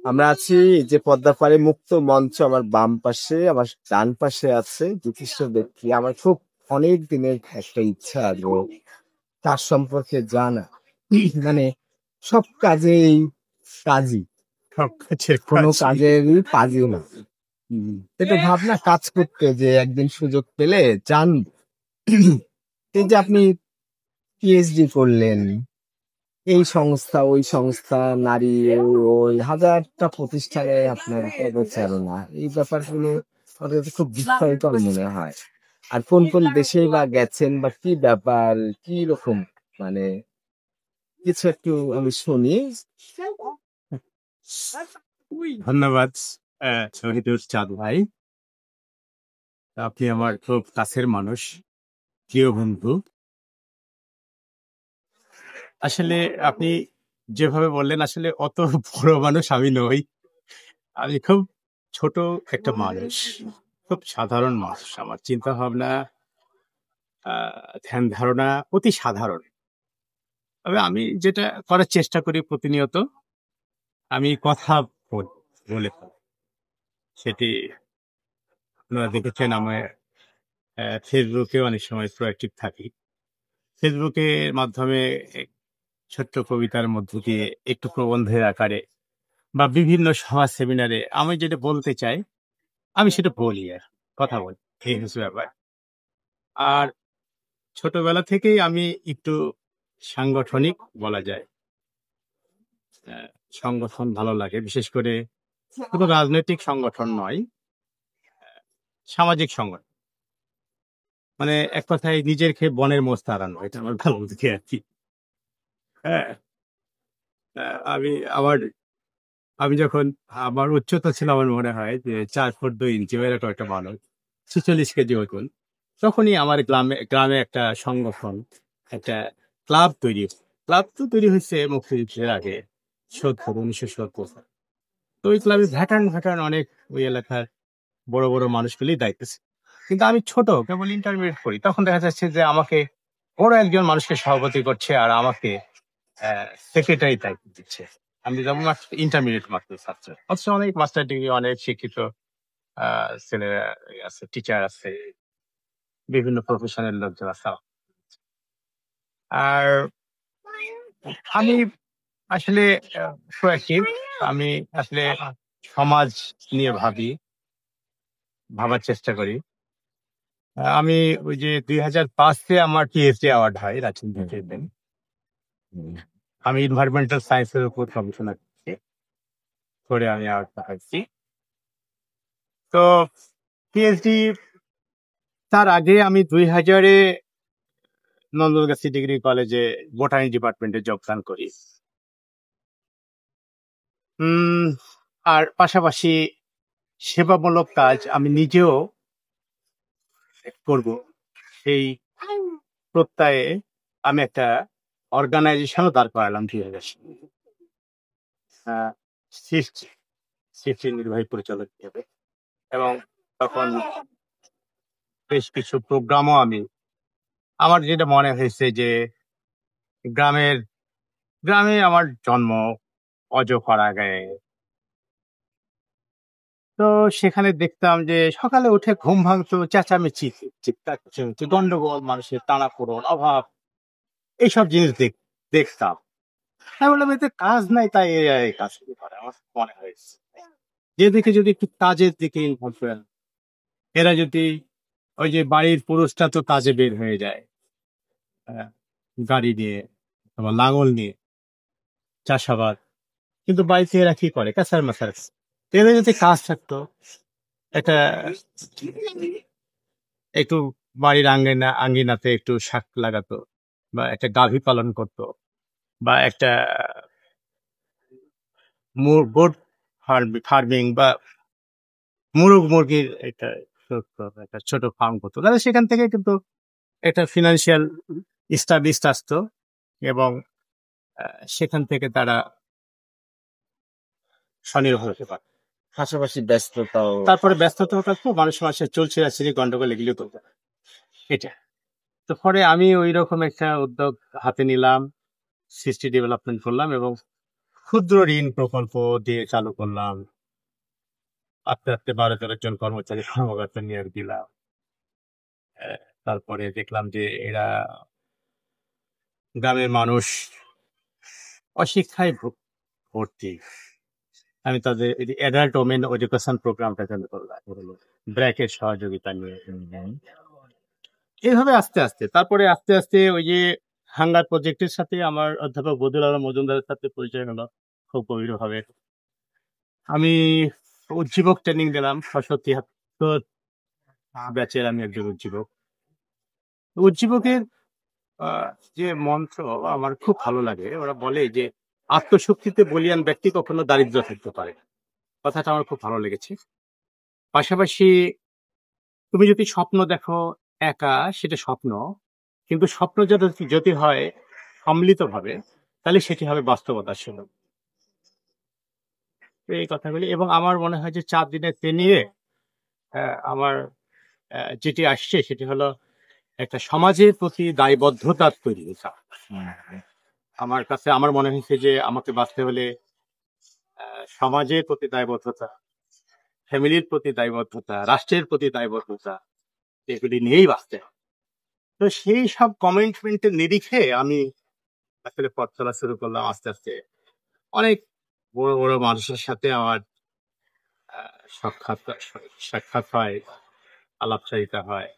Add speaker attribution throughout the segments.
Speaker 1: আমরা আছি এই যে পদ্মাপাড়ে মুক্ত মঞ্চ আমার বাম পাশে, আমার ডান পাশে আছে বিশিষ্ট ব্যক্তি। আমার খুব অনেক দিনের একটা ইচ্ছা যে তার সম্পর্কে জানা। মানে সব কাজেই কাজী,
Speaker 2: সব কাজের
Speaker 1: কোনো
Speaker 2: কাজ।
Speaker 1: কাজেরই পাজি না। এটা ভাবনা কাজ করতে যে একদিন সুযোগ পেলে জানবো। এই যে আপনি পিএইচডি করলেন, এই সংস্থা ওই সংস্থা, নারী ওই হাজারটা প্রতিষ্ঠানে আপনার পদচারণা, এই ব্যাপারগুলো আমাদের কাছে খুব বিস্ময়কর মনে হয়। আর কোন কোন দেশে বা গেছেন বা কি ব্যাপার, কি রকম, মানে কিছু একটু আমি শুনি।
Speaker 2: ধন্যবাদ শহীদুল চাঁদ ভাই। আপনি আমার খুব কাছের মানুষ, প্রিয় বন্ধু। আসলে আপনি যেভাবে বললেন, আসলে অত বড় মানুষ আমি নই। আমি খুব ছোট একটা মানুষ, খুব সাধারণ মানুষ। আমার চিন্তা ভাবনা, ধ্যান ধারণা অতি সাধারণ। তবে আমি যেটা করার চেষ্টা করি প্রতিনিয়ত, আমি কথা বলে ফেলি। সেটি আপনারা দেখেছেন, আমার ফেসবুকে অনেক সময় প্রোঅ্যাক্টিভ থাকি। ফেসবুকের মাধ্যমে এক ছোট্ট কবিতার মধ্য দিয়ে, একটু প্রবন্ধের আকারে বা বিভিন্ন সভা সেমিনারে আমি যেটা বলতে চাই, আমি সেটা বলি আর কথা বলি। এই হচ্ছে ব্যাপার। আর ছোটবেলা থেকেই আমি একটু সাংগঠনিক বলা যায়। আহ, সংগঠন ভালো লাগে, বিশেষ করে শুধু রাজনৈতিক সংগঠন নয়, সামাজিক সংগঠন। মানে এক কথায় নিজের খেয়ে বনের মোষ তাড়ানো, এটা আমার ভালো লাগে আর কি। হ্যাঁ, আমি আমার আমি যখন আমার উচ্চতা ছিল, আমার মনে হয় যে 4 ফুট 2 ইঞ্চি, এরকম একটা মানুষ, 46 কেজি ওজন। তখনই আমার গ্রামে গ্রামে একটা সংগঠন, একটা ক্লাব তৈরি হয়েছে। ক্লাব তো তৈরি হয়েছে মুক্তিযুদ্ধের আগে, 1970। তো ওই ক্লাবে ভ্যাটার্ন অনেক ওই এলাকার বড় বড় মানুষগুলি দায়িত্ব ছিল। কিন্তু আমি ছোট, কেবল ইন্টারমিডিয়েট করি। তখন দেখা যাচ্ছে যে আমাকে বড় একজন মানুষকে সভাপতি করছে, আর আমাকে সেক্রেটারি দায়িত্ব দিচ্ছে। আমি যেমন ইন্টারমিডিয়েট মাত্র ছাত্র, অথচ অনেক মাস্টার ডিগ্রি, অনেক শিক্ষিত ছেলেরা আছে, টিচার আছে, বিভিন্ন প্রফেশনের লোকজন আছে। আর আমি আসলে প্রোঅ্যাক্টিভ। আমি আসলে সমাজ নিয়ে ভাবার চেষ্টা করি। আমি ওই যে 2005-এ আমার পিএইচডি অ্যাওয়ার্ড হয় রাজনীতিতে। আমি এনভায়রনমেন্টাল সায়েন্সের উপর গবেষণা করছি, করে আমি অ্যাওয়ার্ডটা পাইছি। তো পিএইচডি তার আগে আমি 2000-এ নন্দনগাছি ডিগ্রি কলেজে বোটানি ডিপার্টমেন্টে যোগদান করি। উম আর পাশাপাশি সেবামূলক কাজ আমি নিজেও করব, সেই প্রত্যয়ে আমি একটা অর্গানাইজেশনও দাঁড় করালাম 2000 শিফট শিফটের নির্বাহী পরিচালক হিসেবে। এবং তখন বেশ কিছু প্রোগ্রামও আমার যেটা মনে হয়েছে যে গ্রামের গ্রামে আমার জন্ম, অজপাড়া গায়ে। তো সেখানে দেখতাম যে সকালে উঠে ঘুম ভাঙতো চেঁচামেচি, চিৎকার চেঁচামেচি, গন্ডগোল, মানুষের টানাপোড়েন, অভাব, এইসব জিনিস দেখতাম। আমি বললাম, এতে কাজ নাই, তাই এই কাজ শুরু করে। আমার মনে হয়েছে যে দেখে যদি একটু কাজের দিকে ইনভলভ হয়, এরা যদি, ওই যে বাড়ির পুরুষটা তো কাজে বের হয়ে যায়, আহ, গাড়ি নিয়ে, তোমার লাঙল নিয়ে, চাষাবাদ, কিন্তু বাড়িতে এরা কি করে, কাঁচার মাথার। এদের যদি কাজ থাকতো, একটা একটু বাড়ির আঙ্গিনাতে একটু শাক লাগাতো, বা একটা গাভী পালন করতো, বা একটা গোট ফার্মিং, বা মুরগির একটা ছোট ফার্ম করতো, তাহলে সেখান থেকে কিন্তু একটা ফিনান্সিয়াল স্টাবলিশ আসতো। এবং সেখান থেকে তারা স্বনির্ভর হতে পারে।
Speaker 1: পাশাপাশি ব্যস্ততাও।
Speaker 2: তারপরে ব্যস্ততা থাকতো, মানুষের চলছে আসছে, গন্ডগোল এগুলো তো এটা। তো পরে আমি ওই রকম একটা উদ্যোগ হাতে নিলাম, সিস্টেম ডেভেলপমেন্ট করলাম, এবং ক্ষুদ্র ঋণ প্রকল্প দিয়ে চালু করলাম। আস্তে আস্তে 12-13 জন কর্মকর্তা নিয়োগ দিলাম। তারপরে দেখলাম যে এরা গ্রামের মানুষ অশিক্ষায় ভর্তি। আমি তাদের অ্যাডাল্ট ওমেন এডুকেশন প্রোগ্রামটা চালু করলাম ব্র্যাকের সহযোগিতা নিয়ে। এইভাবে আস্তে আস্তে তারপরে আস্তে আস্তে ওই যে হাঙ্গার প্রজেক্টের সাথে আমার অধ্যাপক বদিউল আলম মজুমদারের সাথে পরিচয় হলো খুব গভীরভাবে। আমি উজ্জীবক ট্রেনিং দিলাম 673 ব্যাচের আমি একজন উজ্জীবক। উজ্জীবকের যে মন্ত্র আমার খুব ভালো লাগে। ওরা বলে যে আত্মশক্তিতে বলীয়ান ব্যক্তি কখনো দারিদ্র থাকতে পারে না। কথাটা আমার খুব ভালো লেগেছে। পাশাপাশি তুমি যদি স্বপ্ন দেখো একা, সেটা স্বপ্ন, কিন্তু স্বপ্ন যদি হয় সম্মিলিতভাবে, তাহলে সেটি হবে বাস্তবতার সুলভ। এই কথাগুলি, এবং আমার মনে হয় যে 4 দিনের ট্রেনিংয়ে আমার যেটি আসছে সেটি হলো একটা সমাজের প্রতি দায়বদ্ধতা তৈরি হয়েছে। আমার কাছে আমার মনে হয়েছে যে আমাকে বাঁচতে হলে সমাজের প্রতি দায়বদ্ধতা, ফ্যামিলির প্রতি দায়বদ্ধতা, রাষ্ট্রের প্রতি দায়বদ্ধতা, এগুলি নিয়েই বাঁচতে হবে। তো সেই সব কমিটমেন্টের নিরিখে আমি আসলে পথ চলা শুরু করলাম। আস্তে আস্তে অনেক বড় বড় মানুষের সাথে আমার সাক্ষাৎ সাক্ষাৎ হয়, আলাপচারিতা হয়,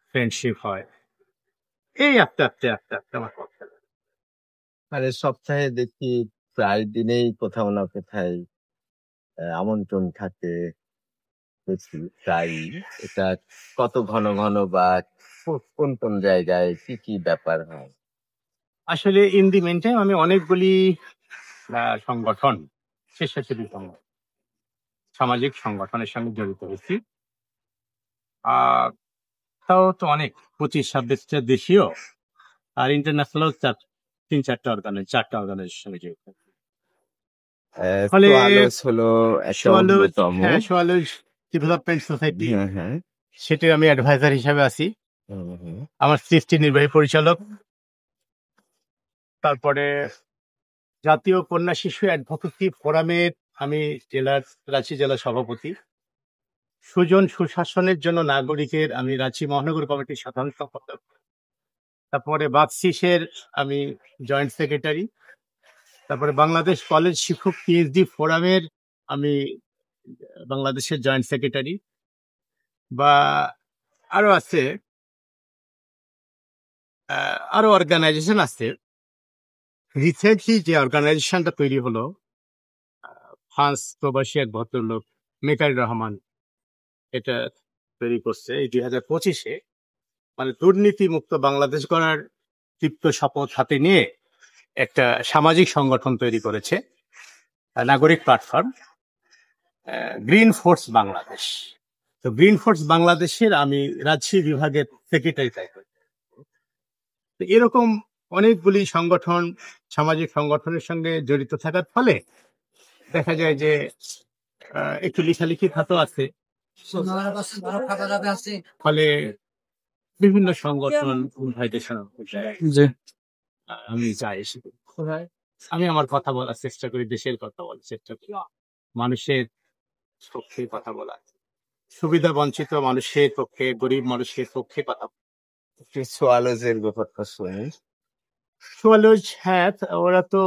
Speaker 2: ফ্রেন্ডশিপ হয়। এই আস্তে আস্তে আস্তে আস্তে আমার পথ চলা।
Speaker 1: মানে সপ্তাহে দেখি প্রায় দিনেই কোথাও না কোথায় আমন্ত্রণ থাকে দেখি প্রায়ই। এটা কত ঘন ঘন বা কোন কোন জায়গায় কি কি ব্যাপার হয়?
Speaker 2: আসলে ইন দি মেন টাইম আমি অনেকগুলি সংগঠন, স্বেচ্ছাসেবী সংগঠন, সামাজিক সংগঠনের সঙ্গে জড়িত হয়েছি। তাও তো অনেক 25-26টা দেশীয় আর ইন্টারন্যাশনাল 3-4টা অর্গানাইজেশনের সঙ্গে জড়িত। ফলে
Speaker 1: সোয়ালোস হলো একটা অন্যতম।
Speaker 2: সোয়ালুজ ডেভেলপমেন্ট সোসাইটি,
Speaker 1: হ্যাঁ হ্যাঁ।
Speaker 2: সেটির আমি অ্যাডভাইজার হিসাবে আছি।
Speaker 1: হুম।
Speaker 2: আমার সৃষ্টি নির্বাহী পরিচালক। তারপরে জাতীয় কন্যা শিশু অ্যাডভোকেসি ফোরামের আমি রাঁচি জেলা সভাপতি। সুজন সুশাসনের জন্য নাগরিকের আমি রাঁচি মহানগর কমিটির সাধারণ সম্পাদক। তারপরে বাকশিসের আমি জয়েন্ট সেক্রেটারি। তারপরে বাংলাদেশ কলেজ শিক্ষক পিএইচডি ফোরামের আমি বাংলাদেশের জয়েন্ট সেক্রেটারি। বা আরো আছে, আরো অর্গানাইজেশন আছে। রিসেন্টলি যে অর্গানাইজেশনটা তৈরি হলো, ফ্রান্স প্রবাসী এক ভদ্রলোক মেকার রহমান এটা তৈরি করছে এই 2025-এ, মানে দুর্নীতি মুক্ত বাংলাদেশ গড়ার তৃপ্ত শপথ হাতে নিয়ে একটা সামাজিক সংগঠন তৈরি করেছে, নাগরিক প্ল্যাটফর্ম গ্রিন ফোর্স বাংলাদেশ। তো গ্রিন ফোর্স বাংলাদেশের আমি রাজশাহী বিভাগের সেক্রেটারি দায়িত্ব। তো এরকম অনেকগুলি সংগঠন, সামাজিক সংগঠনের সঙ্গে জড়িত থাকার ফলে দেখা যায় যে একটু লেখালেখি খাতো আছে। ফলে বিভিন্ন সংগঠন ভাইদের সঙ্গে আমি যাই, আমি আমার কথা বলার চেষ্টা করি, দেশের কথা বলার চেষ্টা করি, মানুষের পক্ষে কথা বলা, সুবিধা বঞ্চিত মানুষের পক্ষে, গরিব মানুষের পক্ষে কথা।
Speaker 1: সোয়ালোজের ব্যাপারটা শুনি।
Speaker 2: সোয়ালুজ, হ্যাঁ, ওরা তো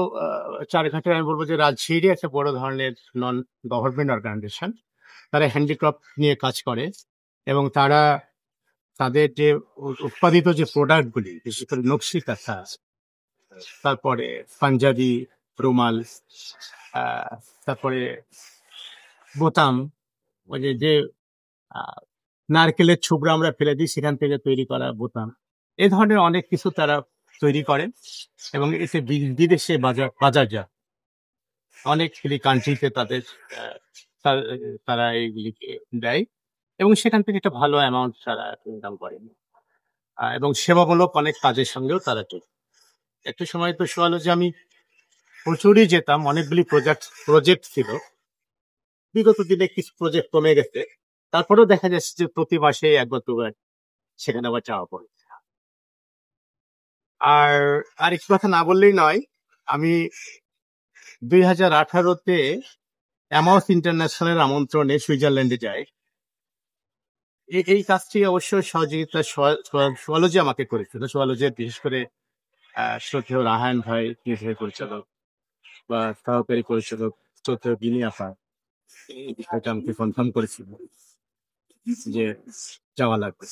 Speaker 2: চারঘাটে আমি বলবো যে রাজশাহীরই একটা বড় ধরনের নন গভর্নমেন্ট অর্গানাইজেশন। তারা হ্যান্ডিক্রাফট নিয়ে কাজ করে এবং তারা তাদের যে উৎপাদিত যে প্রোডাক্টগুলি, বিশেষ করে নকশি কাঁথা, তারপরে পাঞ্জাবি, রুমাল, তারপরে বোতাম, ওই যে নারকেলের ছোবড়া আমরা ফেলে দিই সেখান থেকে তৈরি করা বোতাম, এ ধরনের অনেক কিছু তারা তৈরি করে এবং এতে বিদেশে বাজারজাত অনেকগুলি কান্ট্রিতে তারা এইগুলিকে দেয় এবং সেখান থেকে একটা ভালো অ্যামাউন্ট তারা ইনকাম করে। এবং সেবামূলক অনেক কাজের সঙ্গেও তারা জড়িত। একটা সময় তো শোয়ালো যে আমি প্রচুরই যেতাম, অনেকগুলি প্রজেক্ট ছিল। বিগত দিনে কিছু প্রজেক্ট কমে গেছে, তারপরেও দেখা যাচ্ছে যে প্রতি মাসে একবার দুবার সেখানে আবার যাওয়া পড়ে। আর আরেকটি কথা না বললেই নয়, আমি 2018-তে অ্যামাউস ইন্টারন্যাশনাল আমন্ত্রণে সুইজারল্যান্ডে যায়। এই কাজটি অবশ্য সহযোগিতা সোয়ালজি আমাকে করেছিল। সোয়ালজির বিশেষ করে শ্রদ্ধেয় রাহায়ন ভাই নির্বাহী পরিচালক বা সহকারী পরিচালক শ্রদ্ধেয় বিনি আপা এই বিষয়টা আমাকে কনফার্ম করেছিল যে যাওয়া লাগবে,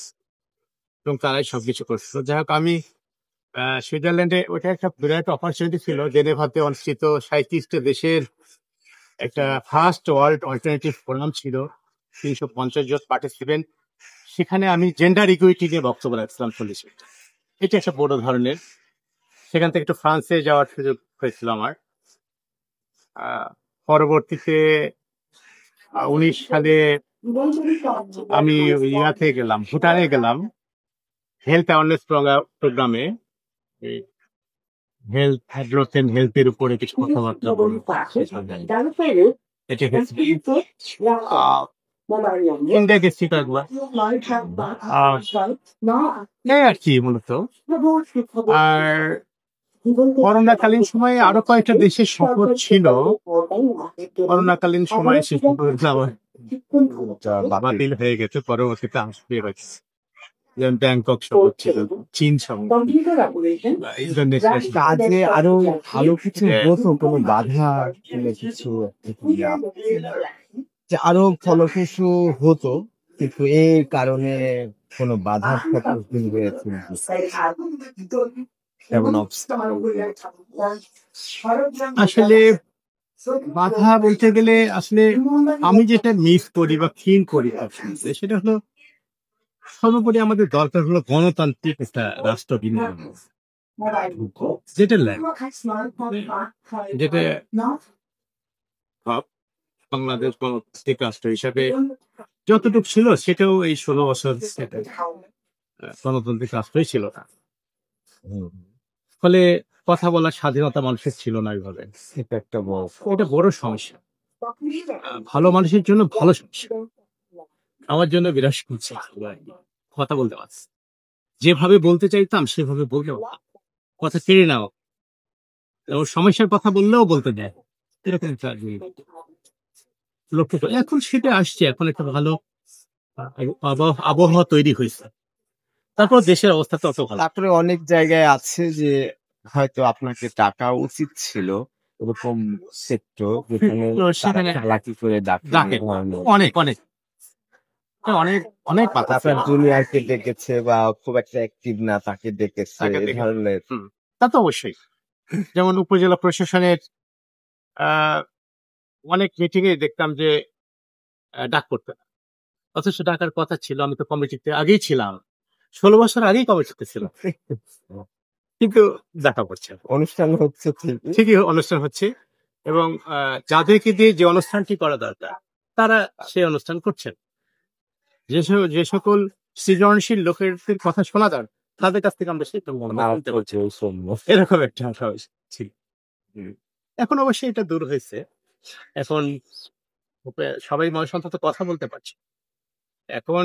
Speaker 2: এবং তারাই সবকিছু করছিল। যাই হোক, আমি সুইজারল্যান্ডে ওটা একটা বিরাট অপরচুনিটি ছিল। জেনেভাতে অনুষ্ঠিত 37টা দেশের একটা ফার্স্ট ওয়ার্ল্ড অল্টারনেটিভ ফোরাম ছিল, 350 জন পার্টিসিপেন্ট। সেখানে আমি জেন্ডার ইকুইটি নিয়ে বক্তব্য রাখছিলাম 40 মিনিট। এটা একটা বড় ধরনের। সেখান থেকে একটু ফ্রান্সে যাওয়ার সুযোগ হয়েছিল আমার। পরবর্তীতে 19 সালে আমি ইয়াতে গেলাম, ভুটানে গেলাম হেলথ অ্যাওয়ারনেস প্রোগ্রামে। হেলথ গ্রোথ এন্ড হেলথের উপরে কিছু কথাবার্তা এটি ইন্ডিয়া গেছি কয়েকবার, এই আর কি মূলত। আর করোনাকালীন সময়ে আরো কয়েকটা দেশের সফর ছিল। করোনাকালীন সময়ে সে বাতিল হয়ে গেছে, পরবর্তীতে আসবে হয়েছে। যেমন ব্যাংকক সফর ছিল, চীন সফর, ইন্দোনেশিয়া।
Speaker 1: কাজে আরো ভালো কিছু হতো, কোনো বাধা কোনো কিছু যে আরো ফলপ্রসূ হতো, কিন্তু এই কারণে কোনো বাধার সম্মুখীন হয়েছে যেমন
Speaker 2: আসলে বাধা বলতে গেলে আসলে আমি যেটা মিস করি বা ফিল করি সেটা হলো, সর্বোপরি আমাদের দরকার হলো গণতান্ত্রিক একটা রাষ্ট্র বিনিয়োগ, যেটা যেটা বাংলাদেশ গণতান্ত্রিক রাষ্ট্র হিসাবে যতটুকু ছিল সেটাও এই 16 বছর গণতান্ত্রিক রাষ্ট্রই ছিল না। ফলে কথা বলার স্বাধীনতা মানুষের ছিল না ওইভাবে।
Speaker 1: এটা একটা
Speaker 2: ওটা বড় সমস্যা, ভালো মানুষের জন্য ভালো সমস্যা। আমার জন্য বিরাট সমস্যা, কথা বলতে পারছি যেভাবে বলতে চাইতাম সেভাবে বলতে কথা কেড়ে নাও, ওর সমস্যার কথা বললেও বলতে দেয়, এরকম একটা লক্ষ্য করি। এখন সেটা আসছে, এখন একটা ভালো আবহাওয়া তৈরি হয়েছে। তারপর দেশের অবস্থা তো অত ভালো।
Speaker 1: তারপরে অনেক জায়গায় আছে যে হয়তো আপনাকে টাকা উচিত ছিল, এরকম ক্ষেত্র যেখানে চালাকি করে ডাকে
Speaker 2: অনেক অনেক অনেক অনেক
Speaker 1: আপনার জুনিয়রকে ডেকেছে বা খুব একটা অ্যাক্টিভ না তাকে ডেকেছে, এই ধরনের।
Speaker 2: তা তো অবশ্যই। যেমন উপজেলা প্রশাসনের অনেক মিটিং এ দেখতাম যে ডাক করতে, অথচ ডাকার কথা ছিল। আমি তো কমিটিতে আগেই ছিলাম, 16 বছর আগেই কমিটিতে ছিলাম, কিন্তু দেখা করছে,
Speaker 1: অনুষ্ঠান হচ্ছে
Speaker 2: ঠিকই অনুষ্ঠান হচ্ছে, এবং যাদেরকে দিয়ে যে অনুষ্ঠানটি করা দরকার তারা সেই অনুষ্ঠান করছেন। যে সকল সৃজনশীল লোকের কথা শোনা যান তাদের কাছ থেকে আমরা সেটা এরকম একটা ছিল। এখন অবশ্যই এটা দূর হয়েছে, এখন সবাই মানুষ অন্তত কথা বলতে পারছে। এখন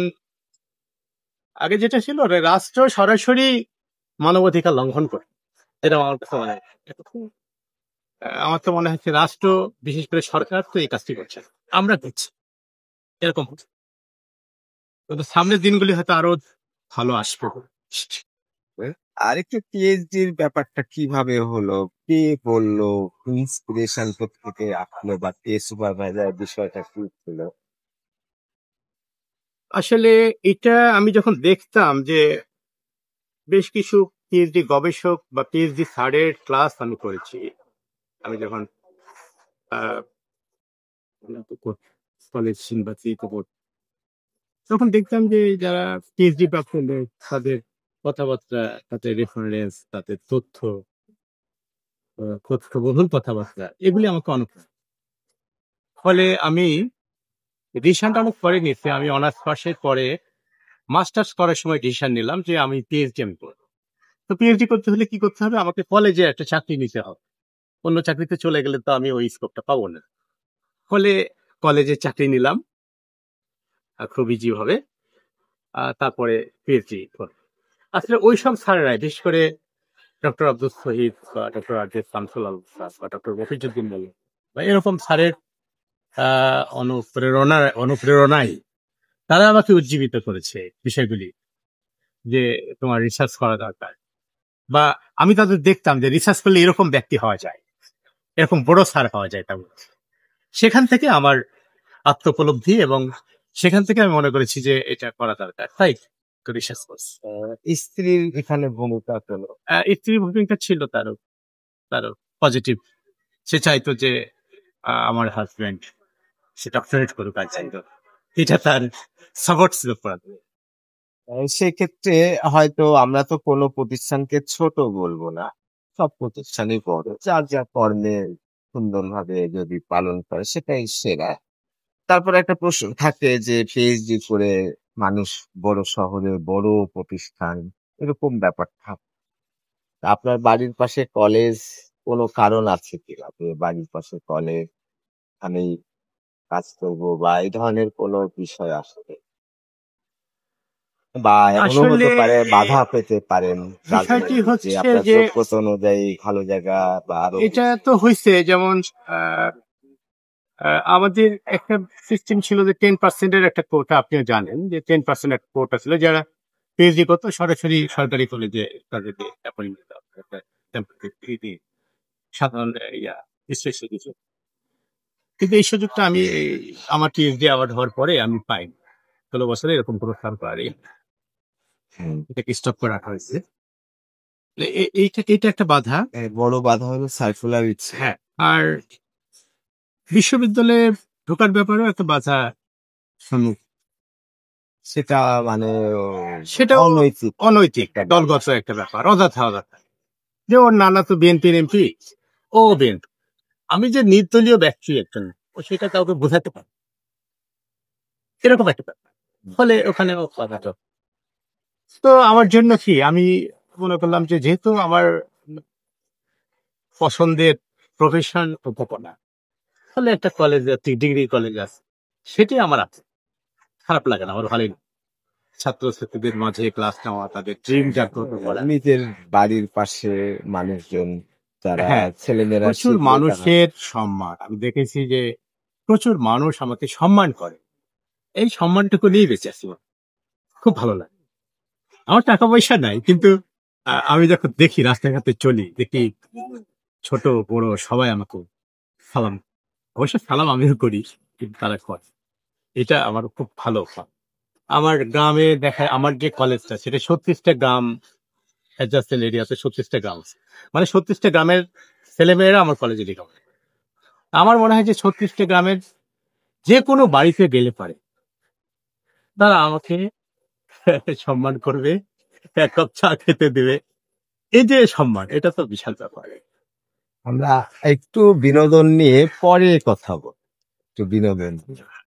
Speaker 2: আগে যেটা ছিল, রাষ্ট্র সরাসরি মানবাধিকার লঙ্ঘন করে, এটা আমার কাছে মনে হয়। আমার তো মনে হচ্ছে রাষ্ট্র, বিশেষ করে সরকার তো এই কাজটি করছে, আমরা করছি এরকম। সামনের দিনগুলি হয়তো আরো ভালো আসবে।
Speaker 1: আরেকটু পিএইচডির ব্যাপারটা কিভাবে হলো, কে বললো, ইন্সপিরেশন থেকে আসলো, বা কে সুপারভাইজার, বিষয়টা কি ছিল?
Speaker 2: আসলে এটা আমি যখন দেখতাম যে বেশ কিছু পিএইচডি গবেষক বা পিএইচডি থার্ডের ক্লাস আমি করেছি, আমি যখন কলেজ ইউনিভার্সিটিতে পড়তাম, তখন দেখতাম যে যারা পিএইচডি প্রাপ্ত লোক তাদের কথাবার্তা, তাদের রেফারেন্স, তাদের তথ্যবহুল কথাবার্তা, এগুলি আমাকে অনুপ্রাণিত। ফলে আমি ডিসিশনটা অনেক পরে নিচ্ছি। আমি অনার্স পাশের পরে মাস্টার্স করার সময় ডিসিশন নিলাম যে আমি পিএইচডি আমি করব। তো পিএইচডি করতে হলে কি করতে হবে, আমাকে কলেজে একটা চাকরি নিতে হবে, অন্য চাকরিতে চলে গেলে তো আমি ওই স্কোপটা পাবো না। ফলে কলেজে চাকরি নিলাম খুব ইজি ভাবে, তারপরে পিএইচডি করব। আসলে ওই সব স্যারেরা, বিশেষ করে ডক্টর আব্দুল শহীদ বা ডক্টর আরজে শামসুল আল বা ডক্টর মফিজুদ্দিন বলেন বা এরকম স্যারের অনুপ্রেরণায় তারা আমাকে উজ্জীবিত করেছে বিষয়গুলি যে তোমার রিসার্চ করা দরকার। বা আমি তাদের দেখতাম যে রিসার্চ করলে এরকম ব্যক্তি হওয়া যায়, এরকম বড় স্যার হওয়া যায় তেমন। সেখান থেকে আমার আত্মোপলব্ধি এবং সেখান থেকে আমি মনে করেছি যে এটা করা দরকার, তাই রিসার্চ করছি।
Speaker 1: স্ত্রীর এখানে ভূমিকা পেলো।
Speaker 2: স্ত্রীর ভূমিকা ছিল তারও পজিটিভ। সে চাইতো যে আমার হাজবেন্ড সে ডক্টরেট করুক, আর চাইতো এটা তার সাপোর্ট ছিল পুরা।
Speaker 1: সেক্ষেত্রে হয়তো আমরা তো কোনো প্রতিষ্ঠানকে ছোট বলবো না, সব প্রতিষ্ঠানই বড়, যার যা কর্মে সুন্দরভাবে যদি পালন করে সেটাই সেরা। তারপরে একটা প্রশ্ন থাকে যে পিএইচডি করে মানুষ বড় শহরে বড় প্রতিষ্ঠান এরকম ব্যাপার থাকে। আপনার বাড়ির পাশে কলেজ, কোনো কারণ আছে কি আপনি বাড়ির পাশে কলেজ, আমি কাজ করবো বা এই ধরনের কোনো বিষয় আসবে? বা এমনও হতে
Speaker 2: আসলে
Speaker 1: পারে বাধা পেতে পারেন
Speaker 2: বিষয়টি
Speaker 1: রাজনৈতিক, যে
Speaker 2: হচ্ছে
Speaker 1: আপনার
Speaker 2: যে
Speaker 1: যোগ্যতা অনুযায়ী ভালো জায়গা বা আরো
Speaker 2: এটা তো হয়েছে যেমন আহ, আমাদের একটা সিস্টেম ছিল যে 10% একটা কোটা, আপনিও জানেন যে 10% একটা কোটা ছিল যারা পিএইচডি করতো সরাসরি সরকারি কলেজে তাদেরকে অ্যাপয়েন্টমেন্ট দেওয়া হতো, একটা temporary সাধারণ স্পেশাল কিছু। কিন্তু এই সুযোগটা আমি আমার পিএইচডি অ্যাওয়ার্ড হওয়ার পরে আমি পাইনি। 16 বছরে এরকম কোনো স্থান পারি,
Speaker 1: হুম,
Speaker 2: এটাকে স্টপ করে রাখা হয়েছে। এইটা একটা বাধা।
Speaker 1: বড় বাধা হলো সাইফুলার ইচ্ছে।
Speaker 2: হ্যাঁ, আর বিশ্ববিদ্যালয়ে ঢোকার ব্যাপারেও একটা বাধা সম্মুখ।
Speaker 1: সেটা মানে
Speaker 2: সেটাও
Speaker 1: অনৈতিক
Speaker 2: অনৈতিক,
Speaker 1: একটা ব্যাপার।
Speaker 2: দলগত একটা ব্যাপার, অযথা। যে ওর নানা তো বিএনপির এমপি, ও বিএনপি, আমি যে নির্দলীয় ব্যক্তি একজন, ও সেটা কাউকে বোঝাতে পারে, এরকম একটা ব্যাপার। ফলে ওখানেও বাধাটা। তো আমার জন্য কি, আমি মনে করলাম যে যেহেতু আমার পছন্দের প্রফেশন উপকরণ, ফলে একটা কলেজে ডিগ্রি কলেজ আছে, সেটি আমার আছে, খারাপ লাগে না, আমার ভালোই লাগে। ছাত্রছাত্রীদের মাঝে ক্লাস নেওয়া, তাদের ড্রিম জাগ্রত করা।
Speaker 1: নিজের বাড়ির পাশে মানুষজন যারা
Speaker 2: হ্যাঁ,
Speaker 1: ছেলেমেয়েরা
Speaker 2: প্রচুর
Speaker 1: শিখবে তারা
Speaker 2: মানুষের সম্মান আমি দেখেছি যে প্রচুর মানুষ আমাকে সম্মান করে, এই সম্মানটুকু নিয়ে বেঁচে আছি। খুব ভালো লাগে। আমার টাকা পয়সা নাই, কিন্তু আমি যখন দেখি রাস্তাঘাটে চলি, দেখি ছোট বড় সবাই আমাকে সালাম, অবশ্য সালাম আমিও করি, কিন্তু তারা করে, এটা আমার খুব ভালো অভ্যাস। আমার গ্রামে দেখা, আমার যে কলেজটা সেটা 36টা গ্রাম অ্যাডজাস্টেন্ট এরিয়াতে, 36টা গ্রাম আছে। মানে 36টা গ্রামের ছেলেমেয়েরা আমার কলেজে ঢোকে। আমার মনে হয় যে 36টা গ্রামের যে কোনো বাড়িতে গেলে পারে তারা আমাকে সম্মান করবে, এক কাপ চা খেতে দেবে। এই যে সম্মান, এটা তো বিশাল ব্যাপার।
Speaker 1: আমরা একটু বিনোদন নিয়ে পরে কথা বলবো, একটু বিনোদন।